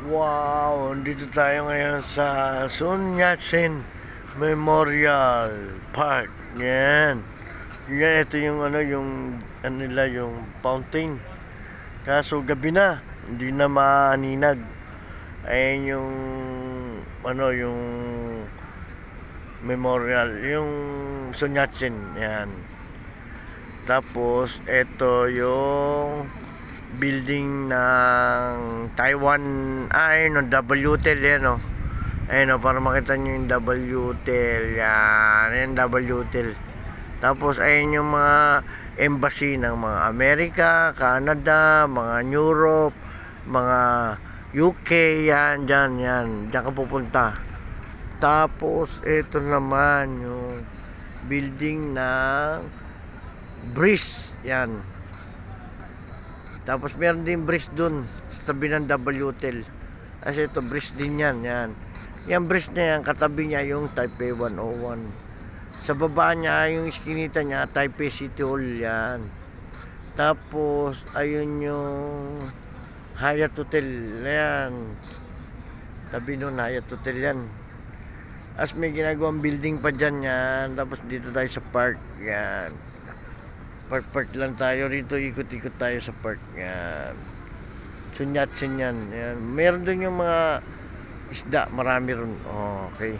Wow, dito tayo ngayon sa Sun Yat-sen Memorial Park. Yan. Yan, ito yung nila yung fountain. Kaso gabi na, hindi na maaninag. Ayan yung memorial, yung Sun Yat-sen. Yan. Tapos ito yung building ng Taiwan, ng WTEL yan, oh. Ayun, oh, para makita nyo yung WTEL. Yan WTEL. Tapos ayun yung mga embassy ng mga Amerika, Canada, mga Europe, mga UK. Yan dyan ka pupunta. Tapos ito naman yung building ng Breeze. Yan. Tapos meron din bridge dun sa tabi ng WTEL. Kasi ito bridge din yan. Yan bridge na yan, katabi niya yung Taipei 101. Sa baba niya, yung iskinita niya, Taipei City Hall. Yan. Tapos ayun yung Hyatt Hotel. Yan. Tabi nun Hyatt Hotel yan. As may ginagawang building pa dyan yan. Tapos dito tayo sa park. Yan. Park lang tayo rito, ikot-ikot tayo sa park. Yan. Sun Yat-sen yan. Yan. Meron dun yung mga isda, marami ron. Okay.